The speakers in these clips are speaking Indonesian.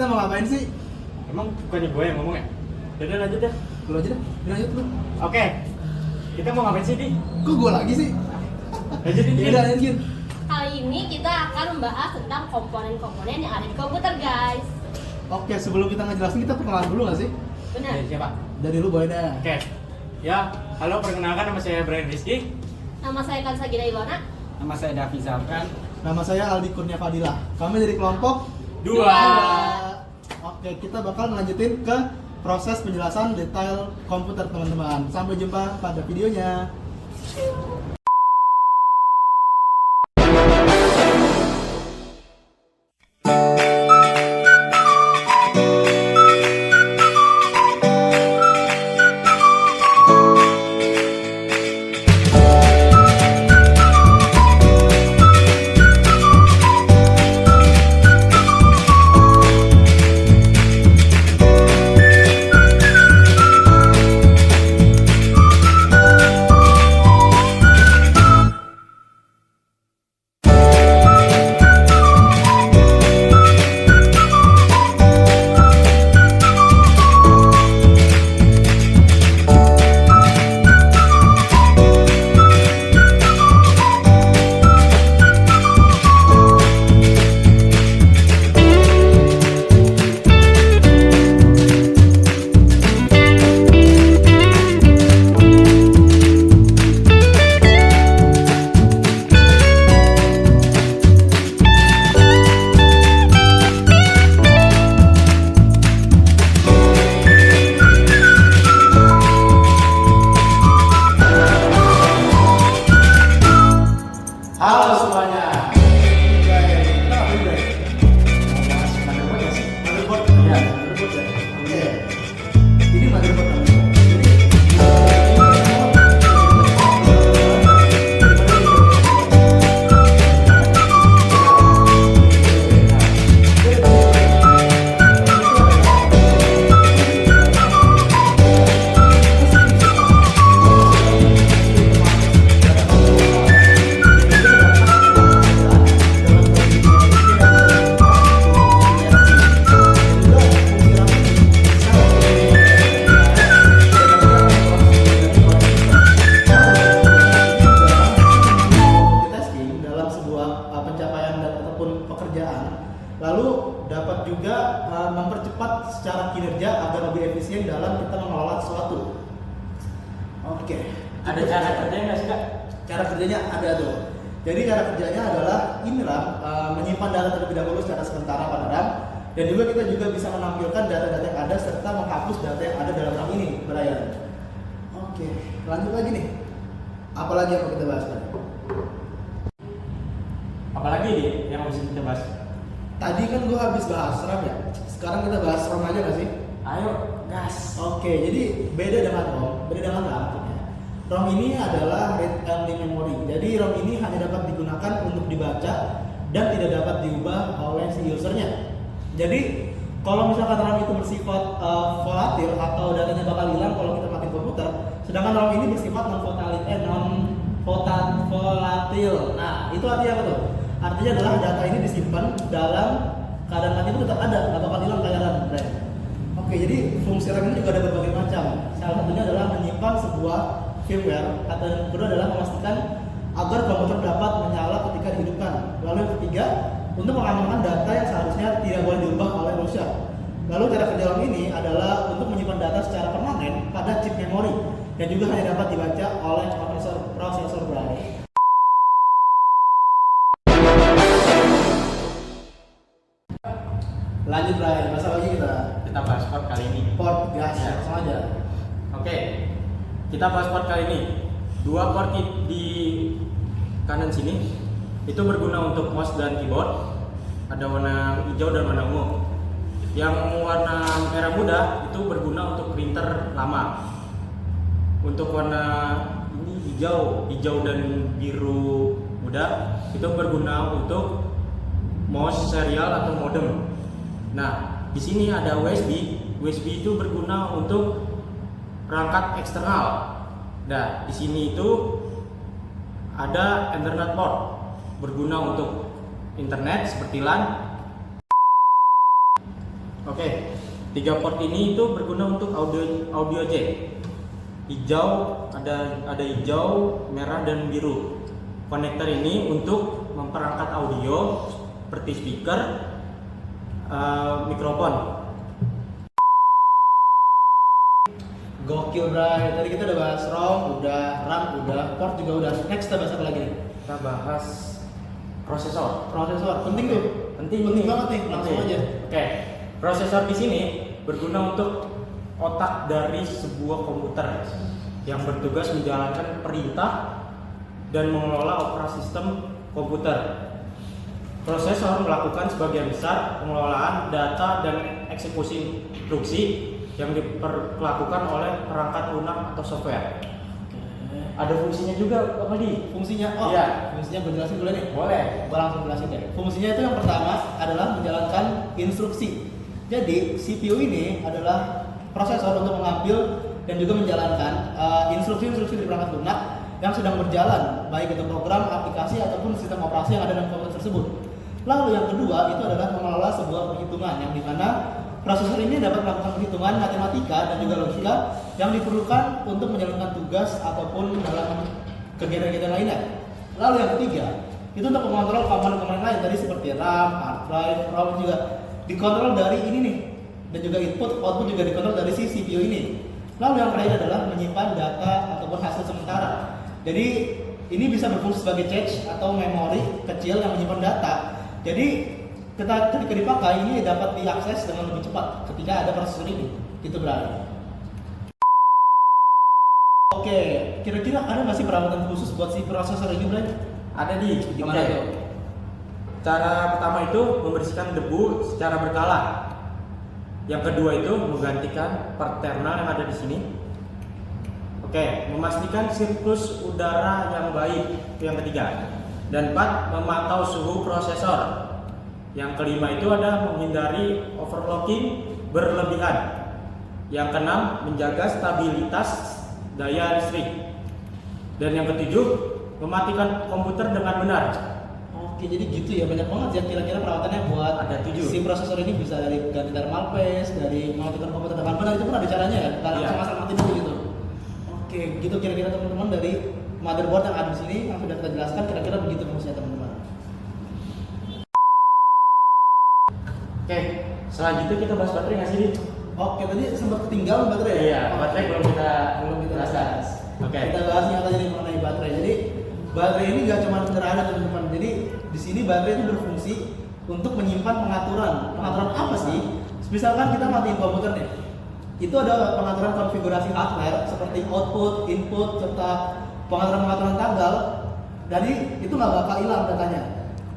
Kita mau ngapain sih? Emang bukannya gue yang ngomong ya? Jadi lanjut deh. Lu aja deh, lanjut lu. Oke. Kita mau ngapain sih, Di? Kok gue lagi sih? Lanjutin, Di. Yaudah, lanjutin. Kali ini kita akan membahas tentang komponen-komponen yang ada di komputer, guys. Oke, sebelum kita ngejelasin, kita perkenalan dulu gak sih? Benar. Siapa? Dari lu boleh deh. Oke. Ya, halo, perkenalkan nama saya Brian Rizky. Nama saya Kansagina Ilona. Nama saya Davi Zafran. Nama saya Aldi Kurnia Fadilah. Kami dari kelompok Dua. Oke, kita bakal melanjutin ke proses penjelasan detail komputer teman-teman. Sampai jumpa pada videonya. Halo semuanya. Kita ngapain, Bray? Motherboard ya sih? Motherboard? Iya, motherboard ya. Oke. Ini motherboard namanya. Dalam sebuah pencapaian dan ataupun pekerjaan, lalu dapat juga mempercepat secara kinerja agar lebih efisien dalam kita mengelola sesuatu. Oke. Ada cara kerjanya nggak sih, Kak? Cara kerjanya ada tuh. Jadi cara kerjanya adalah ini RAM, menyimpan data terlebih dahulu secara sementara pada RAM, dan juga kita juga bisa menampilkan data-data yang ada serta menghapus data yang ada dalam RAM ini, Brian. Oke, lanjut lagi nih. Apalagi yang mau kita bahas tadi? Apalagi nih yang harus kita bahas? Tadi kan gua habis bahas RAM ya. Sekarang kita bahas ROM aja nggak sih? Ayo, gas. Oke, jadi beda dengan ROM, beda dengan RAM. ROM ini adalah read only memory. Jadi ROM ini hanya dapat digunakan untuk dibaca dan tidak dapat diubah oleh si usernya. Jadi kalau misalkan RAM itu bersifat volatil atau datanya bakal hilang kalau kita matiin komputer, sedangkan ROM ini bersifat non-volatil. Nah, itu artinya apa tuh? Artinya adalah data ini disimpan dalam keadaan mati itu tetap ada, nggak bakal hilang kayak RAM. Oke, jadi fungsi RAM ini juga ada berbagai macam. Salah satunya adalah menyimpan sebuah firmware, atau yang kedua adalah memastikan agar komputer dapat menyala ketika dihidupkan. Lalu yang ketiga, untuk mengamankan data yang seharusnya tidak boleh diubah oleh manusia. Lalu cara kerja ROM ini adalah untuk menyimpan data secara permanen pada chip memori yang juga hanya dapat dibaca oleh prosesor Brian. Lanjut Brian, masa lagi Kita bahas port kali ini. port gas Ya. langsung aja. Oke, kita bahas port kali ini. Dua port di kanan sini itu berguna untuk mouse dan keyboard. Ada warna hijau dan warna ungu. Yang warna merah muda itu berguna untuk printer lama. Untuk warna ini hijau dan biru muda itu berguna untuk mouse serial atau modem. Nah, di sini ada USB. USB itu berguna untuk perangkat eksternal. Nah, di sini itu ada Ethernet port berguna untuk internet seperti LAN. Oke, 3 port ini itu berguna untuk audio jack. Hijau, ada hijau, merah dan biru. Konektor ini untuk memperangkat audio seperti speaker, mikrofon. Gokil Bray, tadi kita udah bahas ROM, udah RAM, udah port juga udah. Next kita bahas apa lagi nih? Kita bahas prosesor. Prosesor, penting tuh. Penting banget nih, langsung aja. Oke, prosesor di sini berguna untuk otak dari sebuah komputer yang bertugas menjalankan perintah dan mengelola operasi sistem komputer. Prosesor melakukan sebagian besar pengelolaan data dan eksekusi instruksi yang diperlakukan oleh perangkat lunak atau software. Ada fungsinya juga, Bang Aldi. Fungsinya, Iya. fungsinya gue jelasin dulu nih. Boleh. Gue langsung jelasin deh. Fungsinya itu yang pertama adalah menjalankan instruksi. Jadi CPU ini adalah prosesor untuk mengambil dan juga menjalankan instruksi-instruksi di perangkat lunak yang sedang berjalan, baik itu program, aplikasi ataupun sistem operasi yang ada dalam komputer tersebut. Lalu yang kedua itu adalah mengelola sebuah perhitungan yang dimana prosesor ini dapat melakukan perhitungan matematika dan juga logika yang diperlukan untuk menjalankan tugas ataupun dalam kegiatan-kegiatan lainnya. Lalu yang ketiga, itu untuk mengontrol komponen-komponen lain tadi seperti RAM, hard drive, ROM juga dikontrol dari ini nih. Dan juga output juga dikontrol dari si CPU ini. Lalu yang terakhir adalah menyimpan data ataupun hasil sementara. Jadi ini bisa berfungsi sebagai cache atau memori kecil yang menyimpan data. Jadi ketika dipakai ini dapat diakses dengan lebih cepat ketika ada prosesor ini. Itu berarti. Oke, kira-kira ada nggak sih perawatan khusus buat si prosesor ini, Bray? Ada di Gimana tuh? Cara pertama itu membersihkan debu secara berkala. Yang kedua itu menggantikan part terminal yang ada di sini. Oke, memastikan siklus udara yang baik itu yang ketiga. Dan 4, memantau suhu prosesor. Yang kelima itu ada menghindari overclocking berlebihan. Yang keenam, menjaga stabilitas daya listrik. Dan yang ketujuh, mematikan komputer dengan benar. Oke, jadi gitu ya, banyak banget ya kira-kira perawatannya buat Ada 7. si prosesor ini. Bisa dari ganti thermal paste, dari mematikan komputer dengan benar, itu pun ada caranya ya, nggak Iya. langsung asal mati dulu gitu. Oke, gitu kira-kira teman-teman dari motherboard yang ada di sini yang sudah kita jelaskan, kira-kira begitu fungsinya teman-teman. Oke, selanjutnya kita bahas baterai nggak sih, Dit? Oke, tadi sempat ketinggalan baterai ya? Iya, baterai belum kita jelaskan. Oke. Kita bahas yang tadi mengenai baterai. Jadi baterai ini nggak cuma sederhana teman-teman. Jadi di sini baterai itu berfungsi untuk menyimpan pengaturan. Pengaturan apa sih? Misalkan kita matiin komputer nih, itu ada pengaturan konfigurasi hardware seperti output, input, serta pengaturan tanggal. Jadi itu nggak bakal hilang datanya.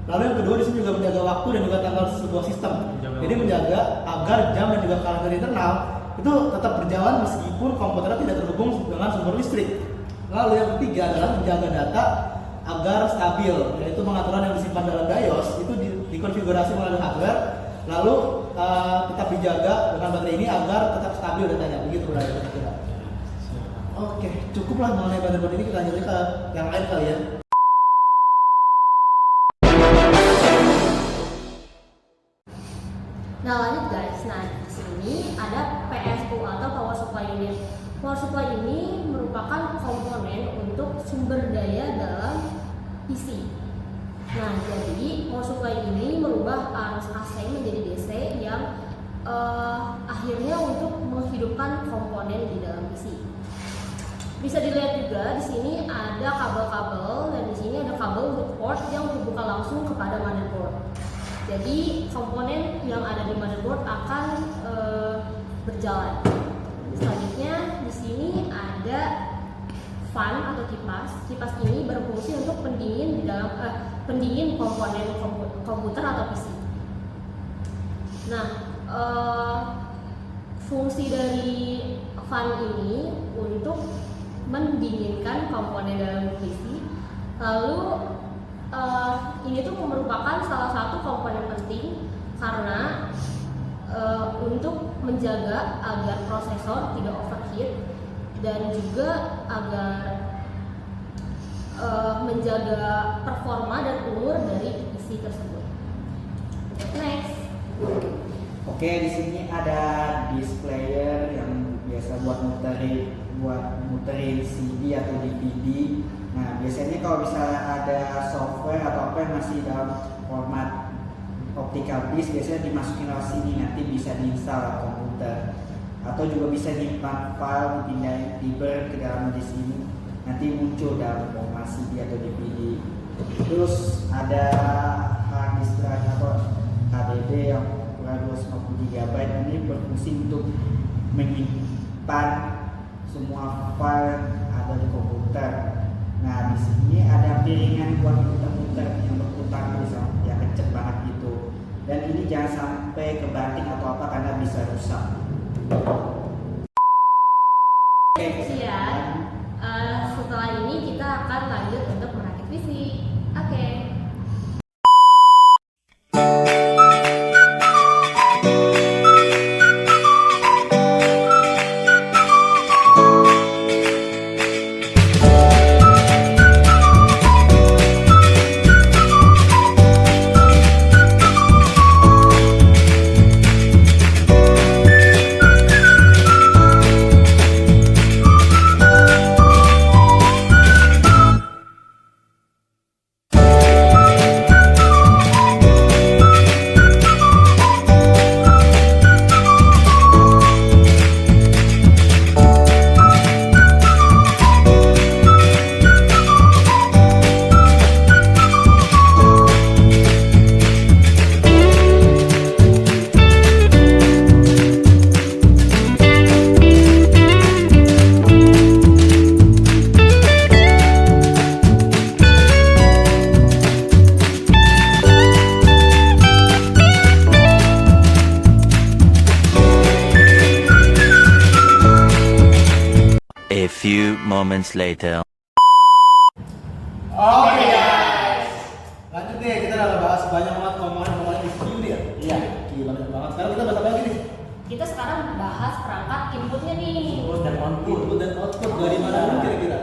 Lalu yang kedua di sini juga menjaga waktu dan juga tanggal sebuah sistem. Jadi menjaga agar jam dan juga kalender internal itu tetap berjalan meskipun komputernya tidak terhubung dengan sumber listrik. Lalu yang ketiga adalah menjaga data agar stabil, yaitu pengaturan yang disimpan dalam BIOS itu dikonfigurasi melalui hardware, lalu tetap dijaga dengan baterai ini agar tetap stabil datanya. Begitu berarti kira-kira. Oke, cukuplah mengenai baterai ini, kita lanjut ke yang lain kali ya. Nah lanjut guys, nah di sini ada PSU atau power supply unit. Power supply ini merupakan komponen untuk sumber daya dalam PC. Nah jadi power supply ini merubah arus AC menjadi DC yang akhirnya untuk menghidupkan komponen di dalam PC. Bisa dilihat juga di sini ada kabel-kabel dan di sini ada kabel untuk port yang berbuka langsung kepada motherboard. Jadi komponen yang ada di motherboard akan berjalan. Selanjutnya di sini ada fan atau kipas. Kipas ini berfungsi untuk pendingin di dalam pendingin komponen komputer atau PC. Nah, fungsi dari fan ini untuk mendinginkan komponen dalam PC. Lalu ini tuh merupakan salah satu komponen penting karena untuk menjaga agar prosesor tidak overheat dan juga agar menjaga performa dan umur dari PC tersebut. Next, Oke, di sini ada displayer yang biasa buat muterin CD atau DVD. Nah, biasanya kalau misalnya ada software atau apa yang masih dalam format optical disk, biasanya dimasukin lewat sini, nanti bisa diinstal komputer. Atau juga bisa nyimpan file, dipindahin fiber ke dalam disk ini, nanti muncul dalam format CD atau DVD. Terus ada hard disk drive atau HDD yang ukuran 250 GB, ini berfungsi untuk menyimpan semua file ada di komputer. Nah, di sini ada piringan buat muter-muter yang berputar terus yang kenceng banget gitu. Dan ini jangan sampai kebanting atau apa karena bisa rusak. Sekian. Setelah ini kita akan lanjut untuk merakit PC. Oke. A few moments later. Oke guys, lanjut nih, kita udah bahas banyak banget komponen-komponen di CPU nih ya. Iya. Gila banyak banget. Sekarang kita bahas apa lagi nih? Kita sekarang bahas perangkat inputnya nih. Input dan output. Input dan output dari mana dulu kira-kira?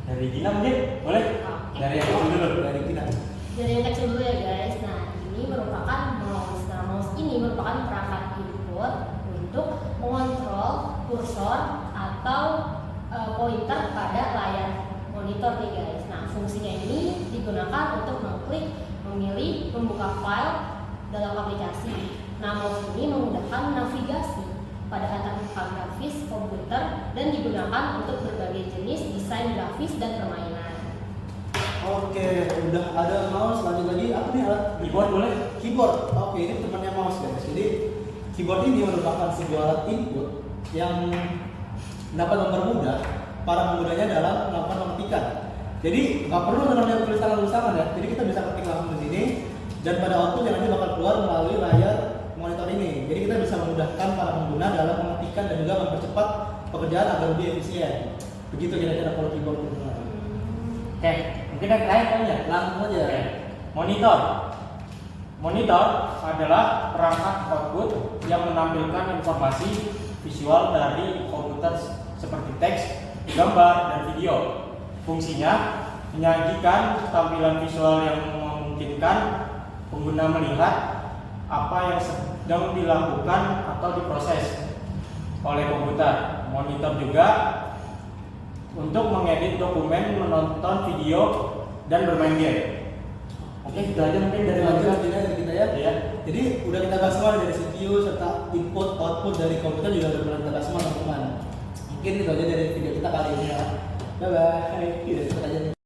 Dari Gina mungkin boleh? Oke. Dari yang kecil dulu. Dari kita. Dari yang kecil dulu ya guys. Nah, ini merupakan mouse. Nah, mouse ini merupakan perangkat input untuk mengontrol kursor atau pointer pada layar monitor nih guys. Nah, fungsinya ini digunakan untuk mengklik, memilih, membuka file dalam aplikasi. Nah, mouse ini memudahkan navigasi pada antar grafis komputer dan digunakan untuk berbagai jenis desain grafis dan permainan. Oke, udah ada mouse, lanjut lagi apa nih alat? Keyboard boleh? Keyboard. Oke, ini temannya mouse guys. Jadi keyboard ini merupakan sebuah alat input yang dapat mempermudah para penggunanya dalam melakukan pengetikan. Jadi nggak perlu namanya tulis tangan ya. Jadi kita bisa ketik langsung di sini dan pada output yang nanti bakal keluar melalui layar monitor ini. Jadi kita bisa memudahkan para pengguna dalam mengetikan dan juga mempercepat pekerjaan agar lebih efisien. Begitu kira-kira kalau keyboard teman-teman. Oke, mungkin yang terakhir kali ya. Langsung aja. Oke. Monitor. Monitor adalah perangkat output yang menampilkan informasi visual dari komputer seperti teks, gambar, dan video. Fungsinya menyajikan tampilan visual yang memungkinkan pengguna melihat apa yang sedang dilakukan atau diproses oleh komputer. Monitor juga untuk mengedit dokumen, menonton video, dan bermain game. Oke, itu aja mungkin dari Lanjut dari kita ya. Iya. Jadi udah kita bahas semua dari CPU serta input output dari komputer juga udah pernah kita bahas semua teman-teman. Mungkin itu aja dari video kita kali ini ya. Bye bye. Itu aja.